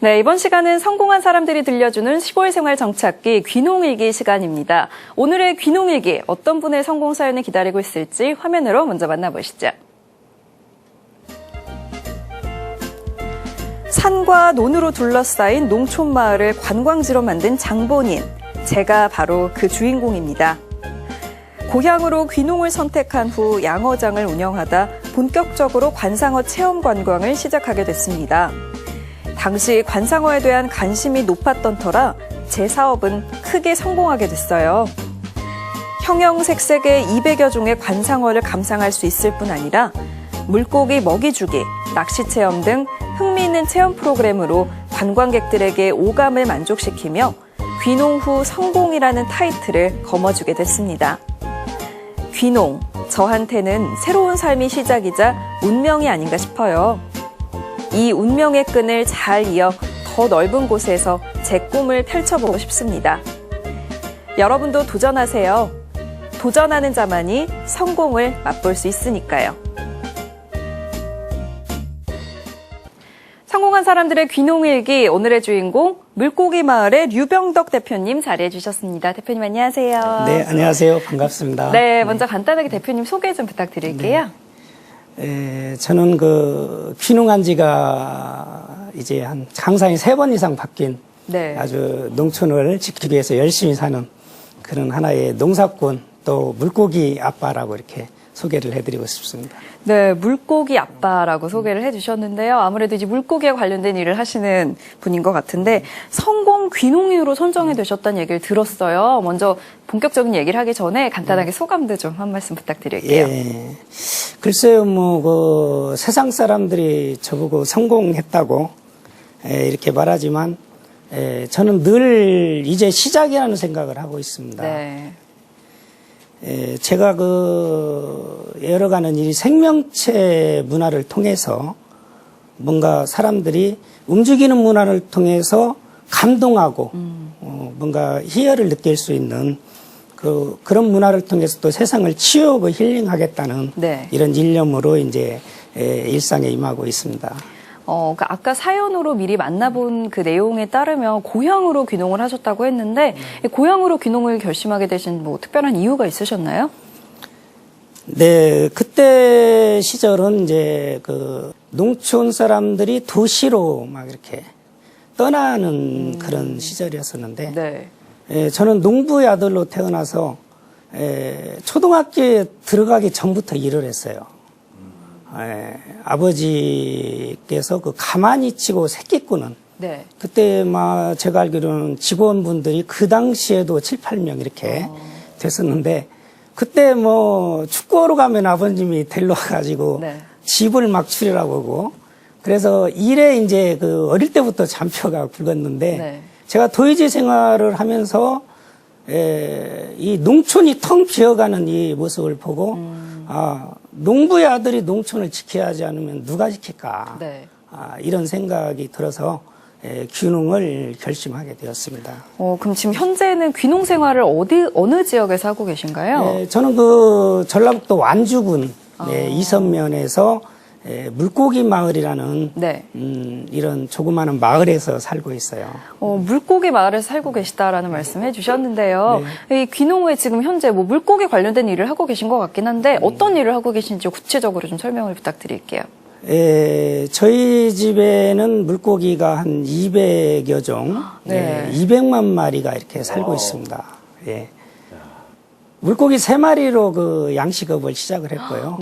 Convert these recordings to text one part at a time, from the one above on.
네, 이번 시간은 성공한 사람들이 들려주는 15일 생활 정착기 귀농일기 시간입니다. 오늘의 귀농일기 어떤 분의 성공 사연을 기다리고 있을지 화면으로 먼저 만나보시죠. 산과 논으로 둘러싸인 농촌 마을을 관광지로 만든 장본인. 제가 바로 그 주인공입니다. 고향으로 귀농을 선택한 후 양어장을 운영하다 본격적으로 관상어 체험 관광을 시작하게 됐습니다. 당시 관상어에 대한 관심이 높았던 터라 제 사업은 크게 성공하게 됐어요. 형형색색의 200여 종의 관상어를 감상할 수 있을 뿐 아니라 물고기 먹이주기, 낚시 체험 등 흥미있는 체험 프로그램으로 관광객들에게 오감을 만족시키며 귀농 후 성공이라는 타이틀을 거머쥐게 됐습니다. 귀농, 저한테는 새로운 삶의 시작이자 운명이 아닌가 싶어요. 이 운명의 끈을 잘 이어 더 넓은 곳에서 제 꿈을 펼쳐보고 싶습니다. 여러분도 도전하세요. 도전하는 자만이 성공을 맛볼 수 있으니까요. 성공한 사람들의 귀농일기, 오늘의 주인공 물고기 마을의 류병덕 대표님 자리해 주셨습니다. 대표님 안녕하세요. 네, 안녕하세요. 반갑습니다. 네, 먼저 간단하게 대표님 소개 좀 부탁드릴게요. 저는 귀농한 지가 이제 한 항상이 3번 이상 바뀐 아주 농촌을 지키기 위해서 열심히 사는 그런 하나의 농사꾼 또 물고기 아빠라고 이렇게 소개를 해드리고 싶습니다. 네, 물고기 아빠라고 소개를 해주셨는데요. 아무래도 이제 물고기에 관련된 일을 하시는 분인 것 같은데 성공 귀농인으로 선정이 되셨다는 얘기를 들었어요. 먼저 본격적인 얘기를 하기 전에 간단하게 소감도 좀 한 말씀 부탁드릴게요. 예. 글쎄요, 세상 사람들이 저보고 성공했다고 이렇게 말하지만 저는 늘 이제 시작이라는 생각을 하고 있습니다. 네. 제가 열어가는 이 생명체 문화를 통해서 뭔가 사람들이 움직이는 문화를 통해서 감동하고 뭔가 희열을 느낄 수 있는 그런 문화를 통해서 또 세상을 치유하고 힐링하겠다는 이런 일념으로 이제 일상에 임하고 있습니다. 그러니까 아까 사연으로 미리 만나본 그 내용에 따르면 고향으로 귀농을 하셨다고 했는데 고향으로 귀농을 결심하게 되신 특별한 이유가 있으셨나요? 네, 그때 시절은 이제 농촌 사람들이 도시로 막 이렇게 떠나는 그런 시절이었었는데 저는 농부의 아들로 태어나서 초등학교에 들어가기 전부터 일을 했어요. 아버지께서 가만히 치고 새끼꾸는 그때 제가 알기로는 직원분들이 그 당시에도 7, 8명 이렇게 됐었는데 그때 축구하러 가면 아버님이 데리러 와가지고 집을 막 추리라고 하고 그래서 일에 이제 어릴 때부터 잔뼈가 굵었는데 제가 도의지 생활을 하면서 이 농촌이 텅 비어가는 이 모습을 보고 농부의 아들이 농촌을 지켜야 하지 않으면 누가 지킬까 이런 생각이 들어서 귀농을 결심하게 되었습니다. 그럼 지금 현재는 귀농 생활을 어느 지역에서 하고 계신가요? 저는 전라북도 완주군 이선면에서 물고기 마을이라는 이런 조그마한 마을에서 살고 있어요. 물고기 마을에서 살고 계시다라는 말씀해 주셨는데요. 이 귀농 후에 지금 현재 물고기 관련된 일을 하고 계신 것 같긴 한데 어떤 일을 하고 계신지 구체적으로 좀 설명을 부탁드릴게요. 저희 집에는 물고기가 한 200여 종, 200만 마리가 이렇게 살고 있습니다. 물고기 3마리로 양식업을 시작을 했고요.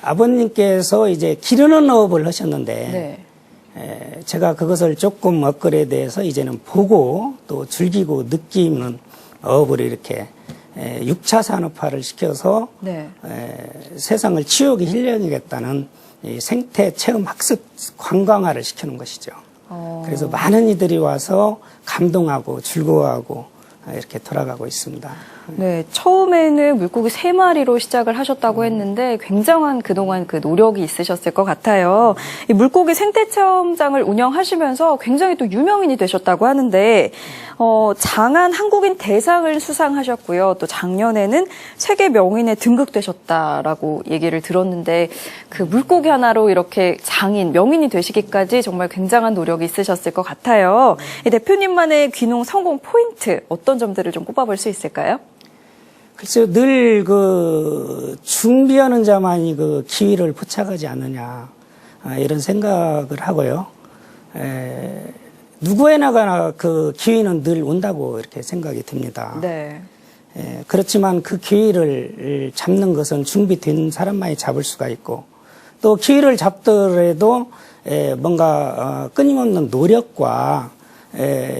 아버님께서 이제 기르는 어업을 하셨는데 제가 그것을 조금 업그레이드해서 이제는 보고 또 즐기고 느끼는 어업을 이렇게 6차 산업화를 시켜서 세상을 치유하게 힐링하겠다는 생태 체험 학습 관광화를 시키는 것이죠. 그래서 많은 이들이 와서 감동하고 즐거워하고 이렇게 돌아가고 있습니다. 네, 처음에는 물고기 3마리로 시작을 하셨다고 했는데 굉장한 그동안 그 노력이 있으셨을 것 같아요. 이 물고기 생태체험장을 운영하시면서 굉장히 또 유명인이 되셨다고 하는데 장안 한국인 대상을 수상하셨고요. 또 작년에는 세계 명인에 등극되셨다라고 얘기를 들었는데 그 물고기 하나로 이렇게 장인, 명인이 되시기까지 정말 굉장한 노력이 있으셨을 것 같아요. 이 대표님만의 귀농 성공 포인트 어떤 점들을 좀 꼽아볼 수 있을까요? 글쎄요, 늘 준비하는 자만이 기회를 포착하지 않느냐, 이런 생각을 하고요. 누구에나가 기회는 늘 온다고 이렇게 생각이 듭니다. 네. 그렇지만 그 기회를 잡는 것은 준비된 사람만이 잡을 수가 있고, 또 기회를 잡더라도 뭔가 끊임없는 노력과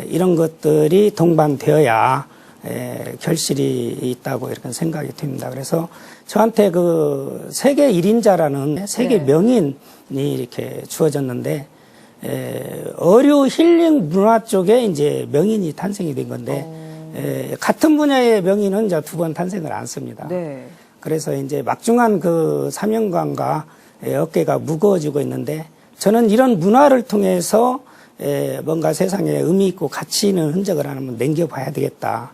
이런 것들이 동반되어야 결실이 있다고 이렇게 생각이 듭니다. 그래서 저한테 세계 1인자라는 세계 명인이 이렇게 주어졌는데, 어류 힐링 문화 쪽에 이제 명인이 탄생이 된 건데, 같은 분야의 명인은 이제 2번 탄생을 안 씁니다. 네. 그래서 이제 막중한 사명감과 어깨가 무거워지고 있는데, 저는 이런 문화를 통해서 뭔가 세상에 의미 있고 가치 있는 흔적을 하나만 남겨봐야 되겠다.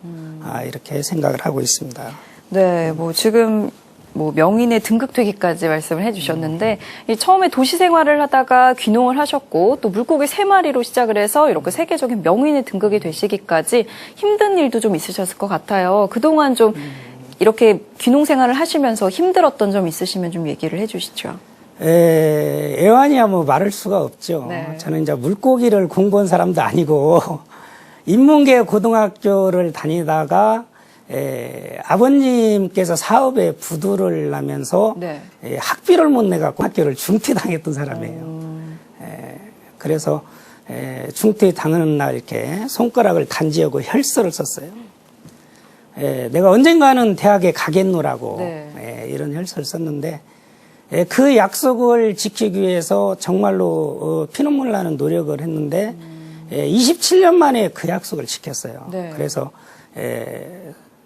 이렇게 생각을 하고 있습니다. 네, 지금 명인에 등극되기까지 말씀을 해주셨는데 처음에 도시 생활을 하다가 귀농을 하셨고 또 물고기 3마리로 시작을 해서 이렇게 세계적인 명인에 등극이 되시기까지 힘든 일도 좀 있으셨을 것 같아요. 그동안 좀 이렇게 귀농 생활을 하시면서 힘들었던 점 있으시면 좀 얘기를 해주시죠. 애완이야 말할 수가 없죠. 네. 저는 이제 물고기를 공부한 사람도 아니고 인문계 고등학교를 다니다가 아버님께서 사업에 부도를 나면서 네. 학비를 못 내갖고 학교를 중퇴당했던 사람이에요. 그래서 중퇴당하는 날 이렇게 손가락을 단지하고 혈서를 썼어요. 내가 언젠가는 대학에 가겠노라고 네. 이런 혈서를 썼는데 그 약속을 지키기 위해서 정말로 피눈물 나는 노력을 했는데 27년 만에 그 약속을 지켰어요. 네. 그래서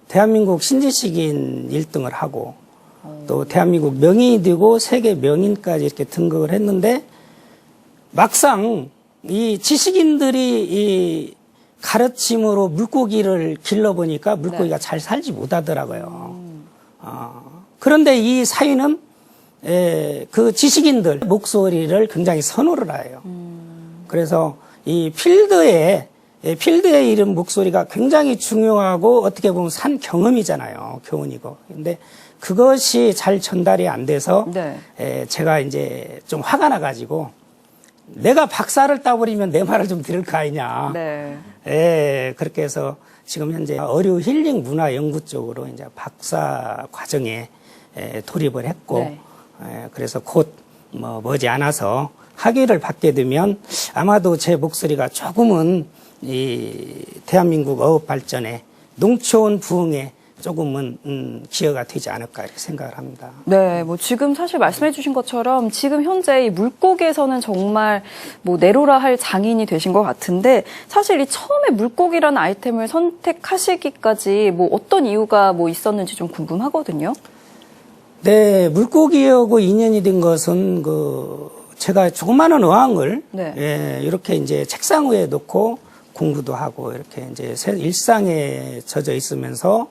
대한민국 신지식인 1등을 하고 또 대한민국 명인이 되고 세계 명인까지 이렇게 등극을 했는데 막상 이 지식인들이 이 가르침으로 물고기를 길러보니까 물고기가 잘 살지 못하더라고요. 그런데 이 사위는 그 지식인들 목소리를 굉장히 선호를 해요. 그래서 이 필드에 이런 목소리가 굉장히 중요하고 어떻게 보면 산 경험이잖아요. 교훈이고. 근데 그것이 잘 전달이 안 돼서 제가 이제 좀 화가 나가지고 내가 박사를 따버리면 내 말을 좀 들을 거 아니냐. 그렇게 해서 지금 현재 어류 힐링 문화 연구 쪽으로 이제 박사 과정에 돌입을 했고 그래서 곧 머지않아서 학위를 받게 되면 아마도 제 목소리가 조금은 이 대한민국 어업 발전에 농촌 부흥에 조금은 기여가 되지 않을까 이렇게 생각을 합니다. 네, 지금 사실 말씀해 주신 것처럼 지금 현재 이 물고기에서는 정말 내로라 할 장인이 되신 것 같은데 사실 이 처음에 물고기라는 아이템을 선택하시기까지 어떤 이유가 있었는지 좀 궁금하거든요. 네, 물고기하고 인연이 된 것은 제가 조그마한 어항을 이렇게 이제 책상 위에 놓고 공부도 하고 이렇게 이제 일상에 젖어 있으면서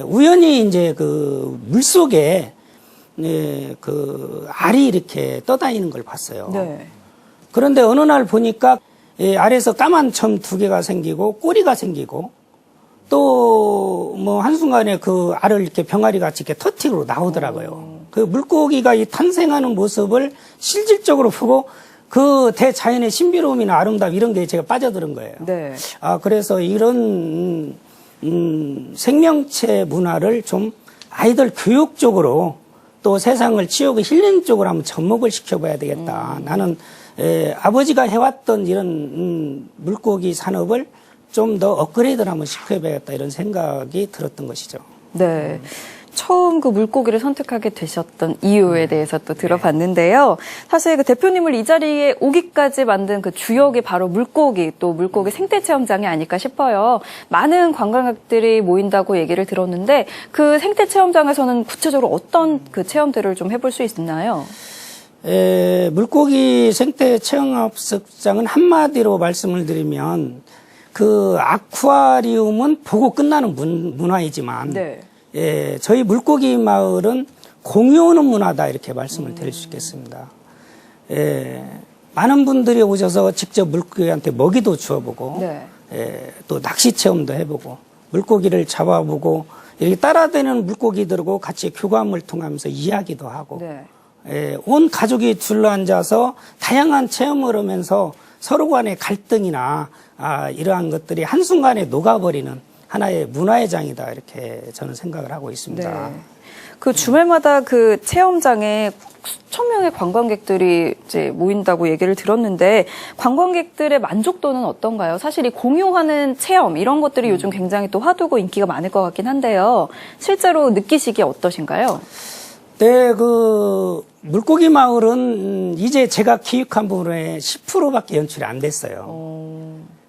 우연히 이제 물속에 알이 이렇게 떠다니는 걸 봤어요. 그런데 어느 날 보니까 알에서 까만 점 2개가 생기고 꼬리가 생기고 또 한순간에 그 알을 이렇게 병아리 같이 이렇게 터틱으로 나오더라고요. 그 물고기가 이 탄생하는 모습을 실질적으로 보고 그 대자연의 신비로움이나 아름다움 이런 게 제가 빠져드는 거예요. 그래서 이런 생명체 문화를 좀 아이들 교육 쪽으로 또 세상을 치유하고 힐링 쪽으로 한번 접목을 시켜봐야 되겠다. 나는 아버지가 해왔던 이런 물고기 산업을 좀 더 업그레이드를 한번 시켜봐야겠다 이런 생각이 들었던 것이죠. 네. 처음 그 물고기를 선택하게 되셨던 이유에 대해서 또 들어봤는데요. 사실 그 대표님을 이 자리에 오기까지 만든 그 주역이 바로 물고기, 또 물고기 생태 체험장이 아닐까 싶어요. 많은 관광객들이 모인다고 얘기를 들었는데 그 생태 체험장에서는 구체적으로 어떤 그 체험들을 좀 해볼 수 있나요? 물고기 생태 체험학습장은 한마디로 말씀을 드리면 그 아쿠아리움은 보고 끝나는 문화이지만 네. 저희 물고기 마을은 공유하는 문화다 이렇게 말씀을 드릴 수 있겠습니다. 많은 분들이 오셔서 직접 물고기한테 먹이도 주어보고 네. 또 낚시 체험도 해보고 물고기를 잡아보고 이렇게 따라다니는 물고기들하고 같이 교감을 통하면서 이야기도 하고 네. 온 가족이 둘러앉아서 다양한 체험을 하면서 서로 간의 갈등이나 이러한 것들이 한순간에 녹아버리는 하나의 문화의 장이다 이렇게 저는 생각을 하고 있습니다. 네. 그 주말마다 그 체험장에 수천 명의 관광객들이 이제 모인다고 얘기를 들었는데 관광객들의 만족도는 어떤가요? 사실 이 공유하는 체험 이런 것들이 요즘 굉장히 또 화두고 인기가 많을 것 같긴 한데요. 실제로 느끼시기에 어떠신가요? 네, 그 물고기 마을은 이제 제가 기획한 부분의 10%밖에 연출이 안 됐어요.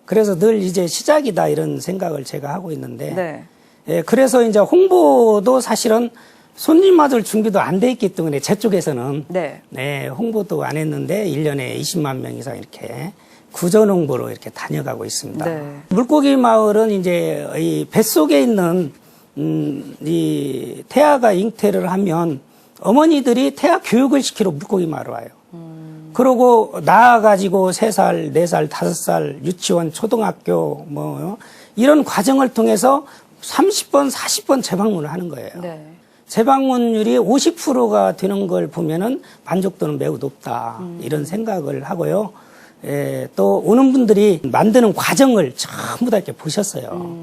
그래서 늘 이제 시작이다 이런 생각을 제가 하고 있는데, 네. 그래서 이제 홍보도 사실은 손님 맞을 준비도 안 돼 있기 때문에 제 쪽에서는 홍보도 안 했는데 1년에 20만 명 이상 이렇게 구전 홍보로 이렇게 다녀가고 있습니다. 네. 물고기 마을은 이제 이 뱃속에 있는 이 태아가 잉태를 하면 어머니들이 태아 교육을 시키러 물고기 마을 와요. 그러고 낳아가지고 3살, 4살, 5살 유치원, 초등학교 뭐 이런 과정을 통해서 30번, 40번 재방문을 하는 거예요. 네. 재방문율이 50%가 되는 걸 보면은 만족도는 매우 높다 이런 생각을 하고요. 또 오는 분들이 만드는 과정을 전부 다 이렇게 보셨어요.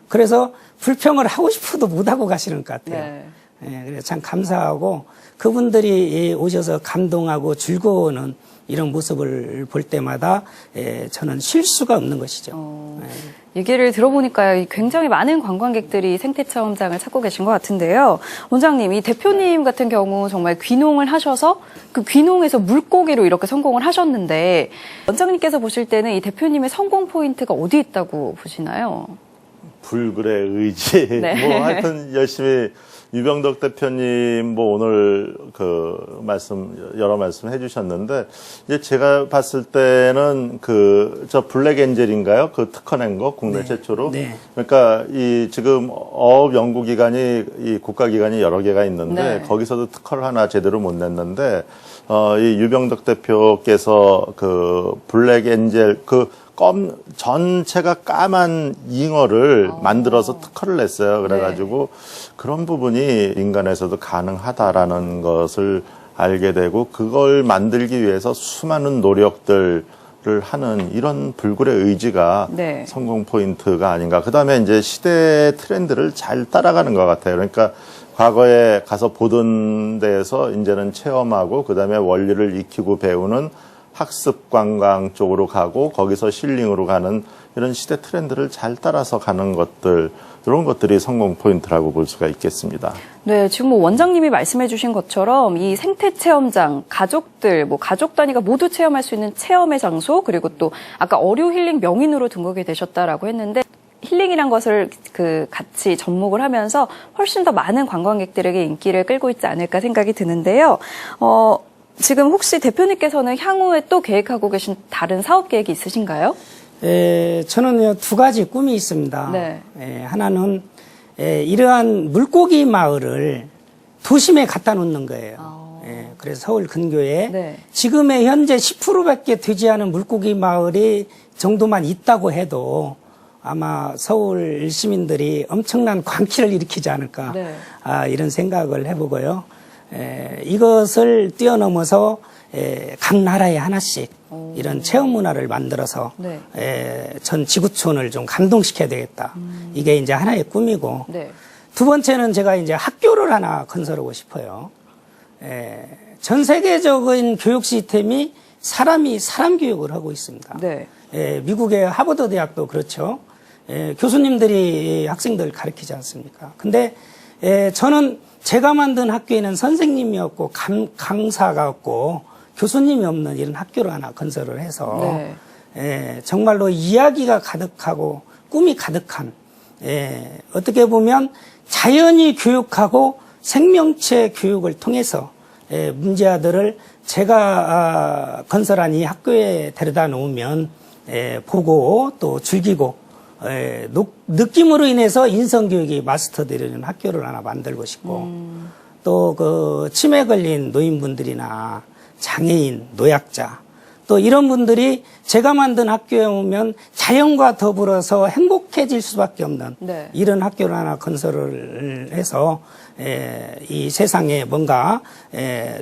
그래서 불평을 하고 싶어도 못 하고 가시는 것 같아요. 그래서 참 감사하고 그분들이 오셔서 감동하고 즐거워하는 이런 모습을 볼 때마다 저는 쉴 수가 없는 것이죠. 얘기를 들어보니까 굉장히 많은 관광객들이 생태체험장을 찾고 계신 것 같은데요. 원장님, 이 대표님 같은 경우 정말 귀농을 하셔서 그 귀농에서 물고기로 이렇게 성공을 하셨는데 원장님께서 보실 때는 이 대표님의 성공 포인트가 어디 있다고 보시나요? 불굴의 의지. 네. 뭐 하여튼 열심히 유병덕 대표님 뭐 오늘 그 여러 말씀 해주셨는데 이제 제가 봤을 때는 저 블랙 엔젤인가요? 그 특허낸 거 국내 최초로. 그러니까 이 지금 어업 연구기관이 이 국가기관이 여러 개가 있는데 거기서도 특허를 하나 제대로 못 냈는데 이 유병덕 대표께서 그 블랙 엔젤 전체가 까만 잉어를 만들어서 특허를 냈어요. 그래가지고 그런 부분이 인간에서도 가능하다라는 것을 알게 되고 그걸 만들기 위해서 수많은 노력들을 하는 이런 불굴의 의지가 성공 포인트가 아닌가. 그 다음에 이제 시대 트렌드를 잘 따라가는 것 같아요. 그러니까 과거에 가서 보던 데에서 이제는 체험하고 그 다음에 원리를 익히고 배우는 학습 관광 쪽으로 가고 거기서 힐링으로 가는 이런 시대 트렌드를 잘 따라서 가는 것들 이런 것들이 성공 포인트라고 볼 수가 있겠습니다. 네, 지금 뭐 원장님이 말씀해 주신 것처럼 이 생태 체험장, 가족들, 뭐 가족 단위가 모두 체험할 수 있는 체험의 장소 그리고 또 아까 어류 힐링 명인으로 등극이 되셨다라고 했는데 힐링이란 것을 같이 접목을 하면서 훨씬 더 많은 관광객들에게 인기를 끌고 있지 않을까 생각이 드는데요. 지금 혹시 대표님께서는 향후에 또 계획하고 계신 다른 사업 계획이 있으신가요? 저는 2가지 꿈이 있습니다. 하나는 이러한 물고기 마을을 도심에 갖다 놓는 거예요. 그래서 서울 근교에 지금의 현재 10%밖에 되지 않은 물고기 마을이 정도만 있다고 해도 아마 서울 시민들이 엄청난 광기를 일으키지 않을까 이런 생각을 해보고요. 이것을 뛰어넘어서 각 나라에 하나씩 이런 체험 문화를 만들어서 전 지구촌을 좀 감동시켜야 되겠다. 이게 이제 하나의 꿈이고 두 번째는 제가 이제 학교를 하나 건설하고 싶어요. 전 세계적인 교육 시스템이 사람이 사람 교육을 하고 있습니다. 미국의 하버드 대학도 그렇죠. 교수님들이 학생들 가르치지 않습니까? 근데 저는 제가 만든 학교에는 선생님이 없고 강사가 없고 교수님이 없는 이런 학교를 하나 건설을 해서 네. 예, 정말로 이야기가 가득하고 꿈이 가득한 어떻게 보면 자연이 교육하고 생명체 교육을 통해서 문제아들을 제가 건설한 이 학교에 데려다 놓으면 보고 또 즐기고 느낌으로 인해서 인성교육이 마스터되는 학교를 하나 만들고 싶고 또 그 치매 걸린 노인분들이나 장애인, 노약자 또 이런 분들이 제가 만든 학교에 오면 자연과 더불어서 행복해질 수밖에 없는 네. 이런 학교를 하나 건설을 해서 이 세상에 뭔가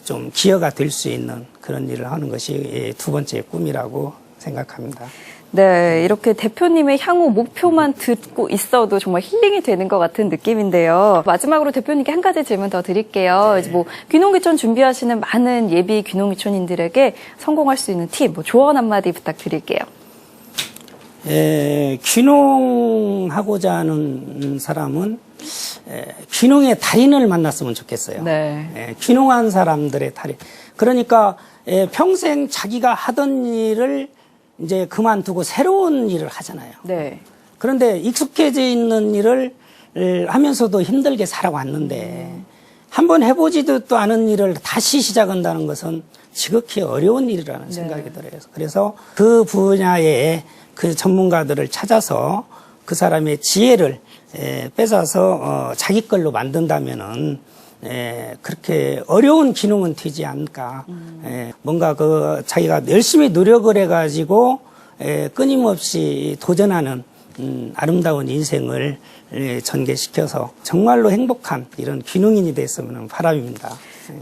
좀 기여가 될 수 있는 그런 일을 하는 것이 두 번째 꿈이라고 생각합니다. 네, 이렇게 대표님의 향후 목표만 듣고 있어도 정말 힐링이 되는 것 같은 느낌인데요. 마지막으로 대표님께 한 가지 질문 더 드릴게요. 네. 이제 뭐 귀농귀촌 준비하시는 많은 예비 귀농귀촌인들에게 성공할 수 있는 팁, 뭐 조언 한마디 부탁드릴게요. 귀농하고자 하는 사람은 귀농의 달인을 만났으면 좋겠어요. 네. 귀농한 사람들의 달인. 그러니까 평생 자기가 하던 일을 이제 그만두고 새로운 일을 하잖아요. 네. 그런데 익숙해져 있는 일을 하면서도 힘들게 살아왔는데 한번 해보지도 또 않은 일을 다시 시작한다는 것은 지극히 어려운 일이라는 생각이 들어요. 그래서 그 분야의 그 전문가들을 찾아서 그 사람의 지혜를 뺏어서 자기 걸로 만든다면은 그렇게 어려운 귀농은 되지 않을까. 뭔가 그 자기가 열심히 노력을 해가지고 끊임없이 도전하는 아름다운 인생을 전개시켜서 정말로 행복한 이런 귀농인이 됐으면 바람입니다.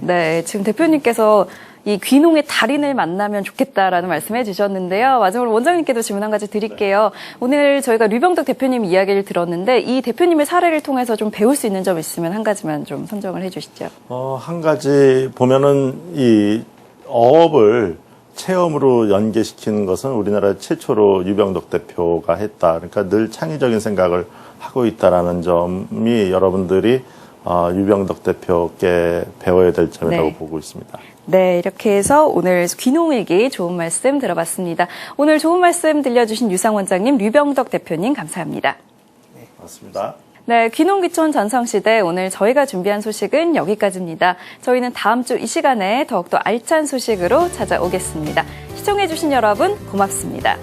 네, 지금 대표님께서 이 귀농의 달인을 만나면 좋겠다라는 말씀해 주셨는데요. 마지막으로 원장님께도 질문 한 가지 드릴게요. 오늘 저희가 류병덕 대표님 이야기를 들었는데 이 대표님의 사례를 통해서 좀 배울 수 있는 점 있으면 한 가지만 좀 선정을 해 주시죠. 한 가지 보면은 이 어업을 체험으로 연계시키는 것은 우리나라 최초로 유병덕 대표가 했다. 그러니까 늘 창의적인 생각을 하고 있다라는 점이 여러분들이 유병덕 대표께 배워야 될 점이라고 네. 보고 있습니다. 네, 이렇게 해서 오늘 귀농일기 좋은 말씀 들어봤습니다. 오늘 좋은 말씀 들려주신 유상 원장님, 류병덕 대표님 감사합니다. 네, 맞습니다. 네, 귀농귀촌 전성시대 오늘 저희가 준비한 소식은 여기까지입니다. 저희는 다음 주 이 시간에 더욱더 알찬 소식으로 찾아오겠습니다. 시청해주신 여러분 고맙습니다.